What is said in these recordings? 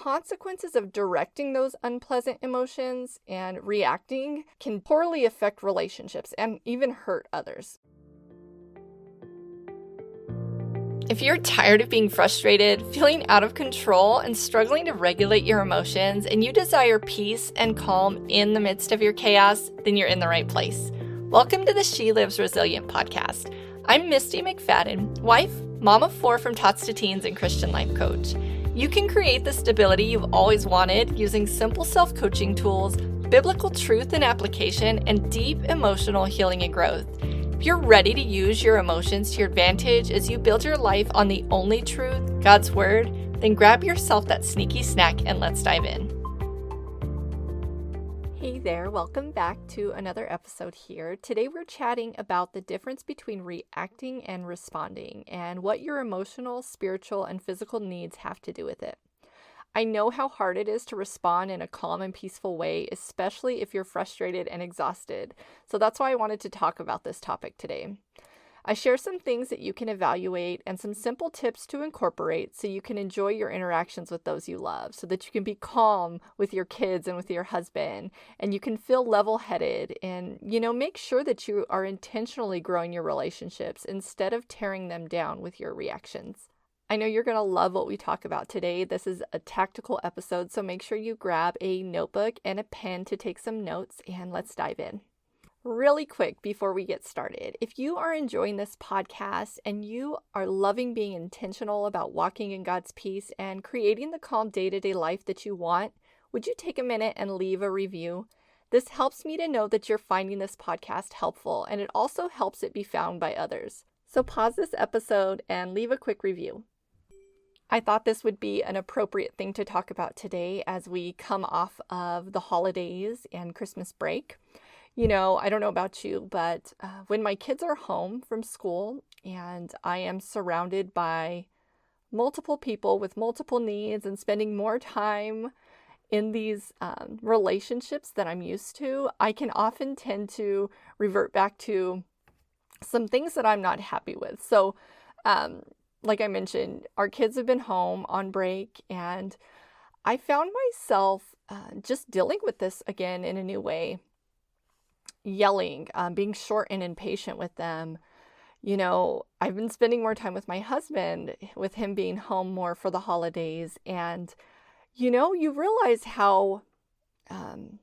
consequences of directing those unpleasant emotions and reacting can poorly affect relationships and even hurt others. If you're tired of being frustrated, feeling out of control, and struggling to regulate your emotions, and you desire peace and calm in the midst of your chaos, then you're in the right place. Welcome to the She Lives Resilient podcast. I'm Misty McFadden, wife, mom of 4 from Tots to Teens, and Christian life coach. You can create the stability you've always wanted using simple self-coaching tools, biblical truth and application, and deep emotional healing and growth. If you're ready to use your emotions to your advantage as you build your life on the only truth, God's Word, then grab yourself that sneaky snack and let's dive in. Hey there, welcome back to another episode here. Today we're chatting about the difference between reacting and responding and what your emotional, spiritual, and physical needs have to do with it. I know how hard it is to respond in a calm and peaceful way, especially if you're frustrated and exhausted. So that's why I wanted to talk about this topic today. I share some things that you can evaluate and some simple tips to incorporate so you can enjoy your interactions with those you love, so that you can be calm with your kids and with your husband, and you can feel level-headed and, make sure that you are intentionally growing your relationships instead of tearing them down with your reactions. I know you're going to love what we talk about today. This is a tactical episode, so make sure you grab a notebook and a pen to take some notes, and let's dive in. Really quick before we get started, if you are enjoying this podcast and you are loving being intentional about walking in God's peace and creating the calm day-to-day life that you want, would you take a minute and leave a review? This helps me to know that you're finding this podcast helpful, and it also helps it be found by others. So pause this episode and leave a quick review. I thought this would be an appropriate thing to talk about today as we come off of the holidays and Christmas break. I don't know about you, but when my kids are home from school and I am surrounded by multiple people with multiple needs and spending more time in these relationships that I'm used to, I can often tend to revert back to some things that I'm not happy with. So, like I mentioned, our kids have been home on break, and I found myself just dealing with this again in a new way. Yelling, being short and impatient with them. I've been spending more time with my husband, with him being home more for the holidays. And, you realize how kind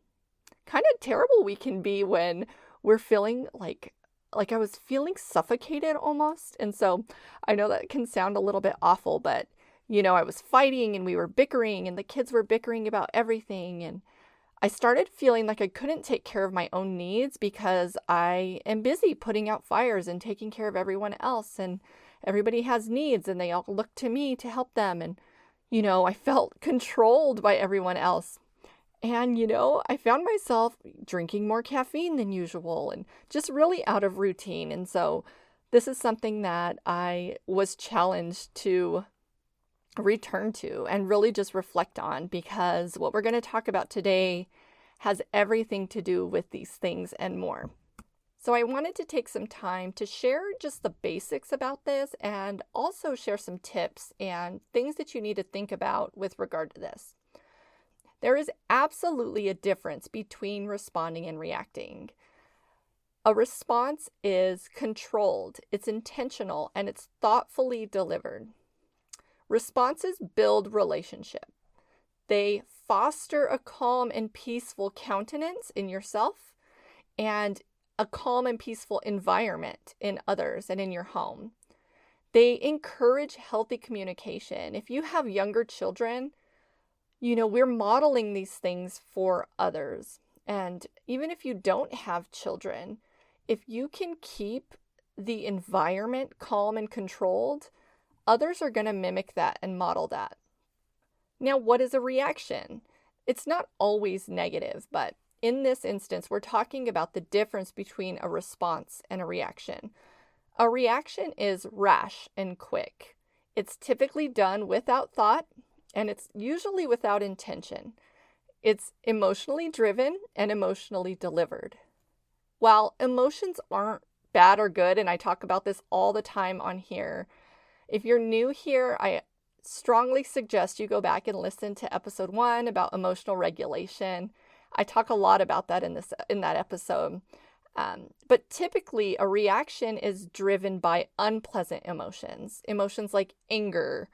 of terrible we can be when we're feeling like I was feeling suffocated almost. And so I know that can sound a little bit awful, but, I was fighting and we were bickering and the kids were bickering about everything. And I started feeling like I couldn't take care of my own needs because I am busy putting out fires and taking care of everyone else. And everybody has needs and they all look to me to help them. And, I felt controlled by everyone else. And, I found myself drinking more caffeine than usual and just really out of routine. And so this is something that I was challenged to return to and really just reflect on, because what we're going to talk about today has everything to do with these things and more. So I wanted to take some time to share just the basics about this and also share some tips and things that you need to think about with regard to this. There is absolutely a difference between responding and reacting. A response is controlled, it's intentional, and it's thoughtfully delivered. Responses build relationship. They foster a calm and peaceful countenance in yourself and a calm and peaceful environment in others and in your home. They encourage healthy communication. If you have younger children, we're modeling these things for others. And even if you don't have children, if you can keep the environment calm and controlled, others are going to mimic that and model that. Now, what is a reaction? It's not always negative, but in this instance, we're talking about the difference between a response and a reaction. A reaction is rash and quick. It's typically done without thought, and it's usually without intention. It's emotionally driven and emotionally delivered. While emotions aren't bad or good, and I talk about this all the time on here, if you're new here, I strongly suggest you go back and listen to episode 1 about emotional regulation. I talk a lot about that in that episode. But typically, a reaction is driven by unpleasant emotions. Emotions like anger,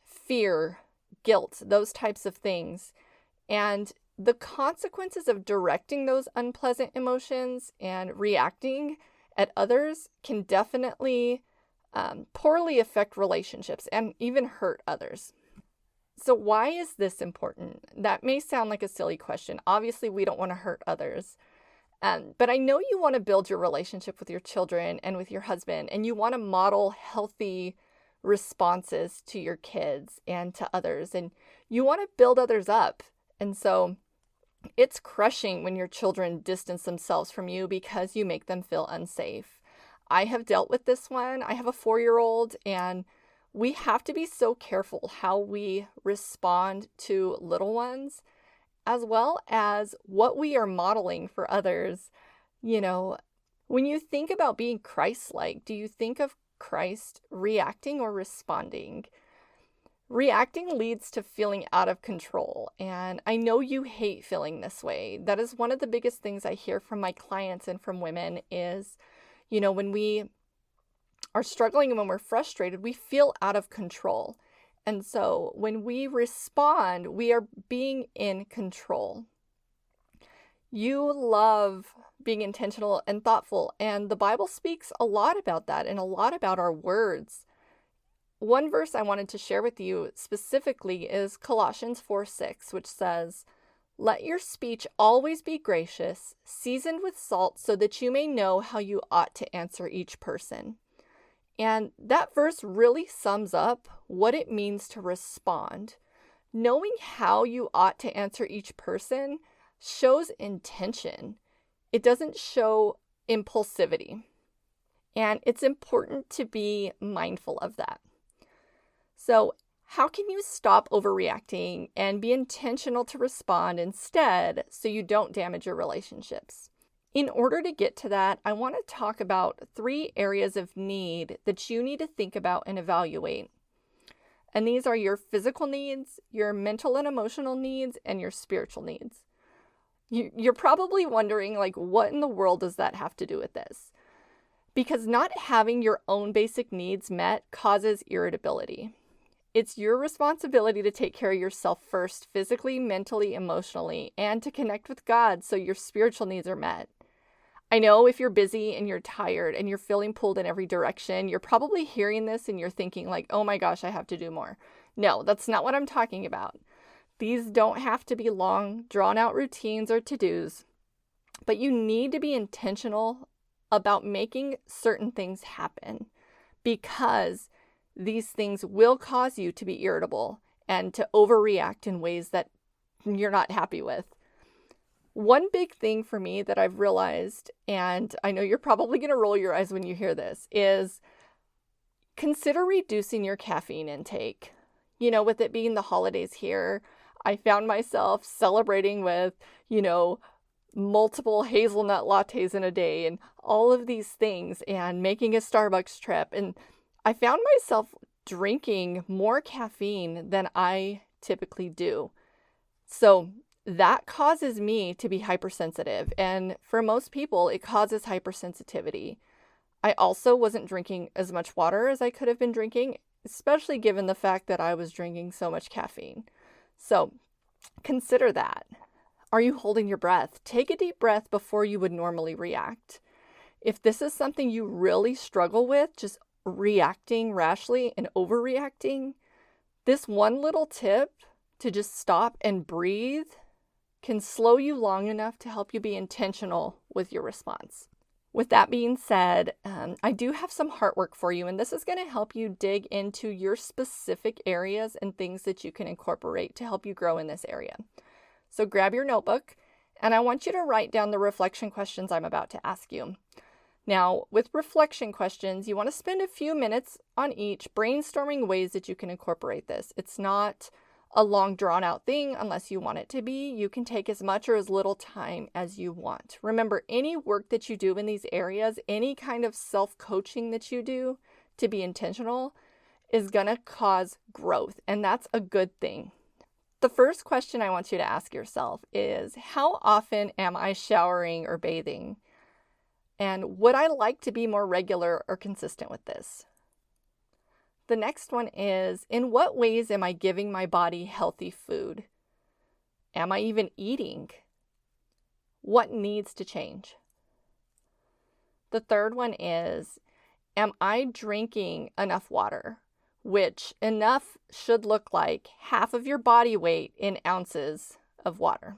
fear, guilt, those types of things. And the consequences of directing those unpleasant emotions and reacting at others can definitely poorly affect relationships and even hurt others. So why is this important? That may sound like a silly question. Obviously, we don't want to hurt others. But I know you want to build your relationship with your children and with your husband, and you want to model healthy responses to your kids and to others, and you want to build others up. And so it's crushing when your children distance themselves from you because you make them feel unsafe. I have dealt with this one. I have a 4-year-old, and we have to be so careful how we respond to little ones, as well as what we are modeling for others. You know, when you think about being Christ-like, do you think of Christ reacting or responding? Reacting leads to feeling out of control, and I know you hate feeling this way. That is one of the biggest things I hear from my clients and from women is, when we are struggling and when we're frustrated, we feel out of control. And so when we respond, we are being in control. You love being intentional and thoughtful, and the Bible speaks a lot about that and a lot about our words. One verse I wanted to share with you specifically is Colossians 4:6, which says, "Let your speech always be gracious, seasoned with salt, so that you may know how you ought to answer each person." And that verse really sums up what it means to respond. Knowing how you ought to answer each person shows intention. It doesn't show impulsivity. And it's important to be mindful of that. So, how can you stop overreacting and be intentional to respond instead so you don't damage your relationships? In order to get to that, I want to talk about 3 areas of need that you need to think about and evaluate. And these are your physical needs, your mental and emotional needs, and your spiritual needs. You're probably wondering, what in the world does that have to do with this? Because not having your own basic needs met causes irritability. It's your responsibility to take care of yourself first, physically, mentally, emotionally, and to connect with God so your spiritual needs are met. I know if you're busy and you're tired and you're feeling pulled in every direction, you're probably hearing this and you're thinking oh my gosh, I have to do more. No, that's not what I'm talking about. These don't have to be long, drawn-out routines or to-dos, but you need to be intentional about making certain things happen because these things will cause you to be irritable and to overreact in ways that you're not happy with. One big thing for me that I've realized, and I know you're probably going to roll your eyes when you hear this, is consider reducing your caffeine intake. With it being the holidays here, I found myself celebrating with, multiple hazelnut lattes in a day and all of these things and making a Starbucks trip. And I found myself drinking more caffeine than I typically do. So that causes me to be hypersensitive. And for most people, it causes hypersensitivity. I also wasn't drinking as much water as I could have been drinking, especially given the fact that I was drinking so much caffeine. So consider that. Are you holding your breath? Take a deep breath before you would normally react. If this is something you really struggle with, just reacting rashly and overreacting, this one little tip to just stop and breathe can slow you long enough to help you be intentional with your response. With that being said, I do have some heart work for you, and this is going to help you dig into your specific areas and things that you can incorporate to help you grow in this area. So grab your notebook, and I want you to write down the reflection questions I'm about to ask you. Now, with reflection questions, you want to spend a few minutes on each brainstorming ways that you can incorporate this. It's not a long drawn out thing unless you want it to be. You can take as much or as little time as you want. Remember, any work that you do in these areas, any kind of self-coaching that you do to be intentional, is going to cause growth, and that's a good thing. The first question I want you to ask yourself is, how often am I showering or bathing? And would I like to be more regular or consistent with this? The next one is, in what ways am I giving my body healthy food? Am I even eating? What needs to change? The third one is, am I drinking enough water? Which enough should look like half of your body weight in ounces of water.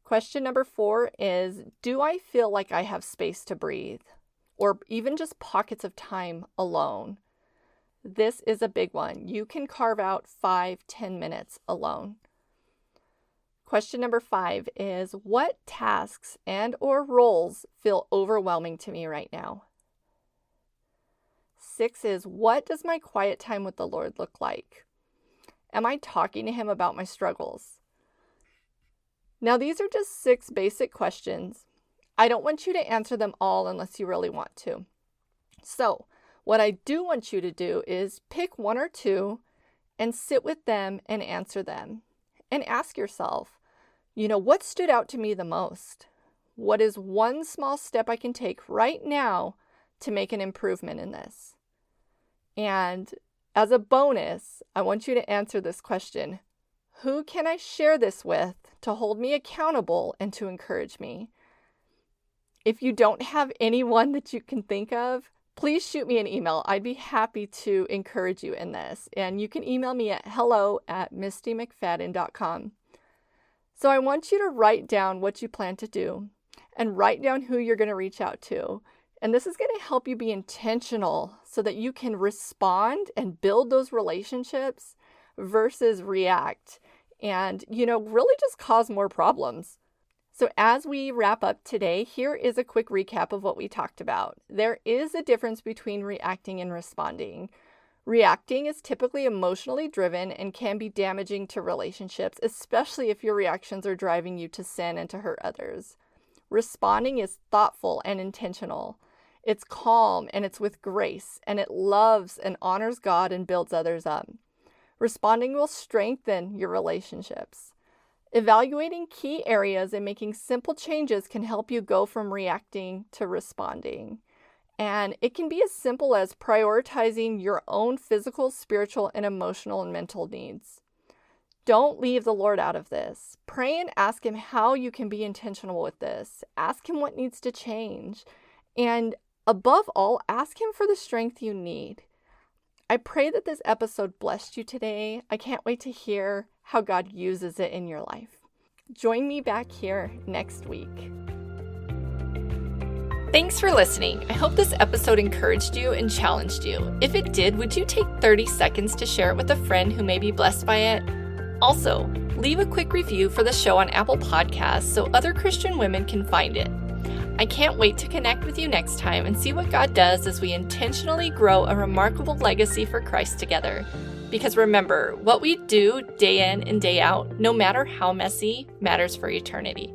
Question number 4 is, do I feel like I have space to breathe? Or even just pockets of time alone? This is a big one. You can carve out 5-10 minutes alone. Question number 5 is, what tasks and or roles feel overwhelming to me right now? 6 is, what does my quiet time with the Lord look like? Am I talking to Him about my struggles? Now, these are just 6 basic questions. I don't want you to answer them all unless you really want to. So, what I do want you to do is pick 1 or 2 and sit with them and answer them. And ask yourself, what stood out to me the most? What is one small step I can take right now to make an improvement in this? And as a bonus, I want you to answer this question. Who can I share this with to hold me accountable and to encourage me? If you don't have anyone that you can think of, please shoot me an email. I'd be happy to encourage you in this. And you can email me at hello@mistymcfadden.com. So I want you to write down what you plan to do and write down who you're going to reach out to. And this is going to help you be intentional so that you can respond and build those relationships versus react and, really just cause more problems. So as we wrap up today, here is a quick recap of what we talked about. There is a difference between reacting and responding. Reacting is typically emotionally driven and can be damaging to relationships, especially if your reactions are driving you to sin and to hurt others. Responding is thoughtful and intentional. It's calm and it's with grace, and it loves and honors God and builds others up. Responding will strengthen your relationships. Evaluating key areas and making simple changes can help you go from reacting to responding. And it can be as simple as prioritizing your own physical, spiritual, and emotional and mental needs. Don't leave the Lord out of this. Pray and ask Him how you can be intentional with this. Ask Him what needs to change. And above all, ask Him for the strength you need. I pray that this episode blessed you today. I can't wait to hear how God uses it in your life. Join me back here next week. Thanks for listening. I hope this episode encouraged you and challenged you. If it did, would you take 30 seconds to share it with a friend who may be blessed by it? Also, leave a quick review for the show on Apple Podcasts so other Christian women can find it. I can't wait to connect with you next time and see what God does as we intentionally grow a remarkable legacy for Christ together. Because remember, what we do day in and day out, no matter how messy, matters for eternity.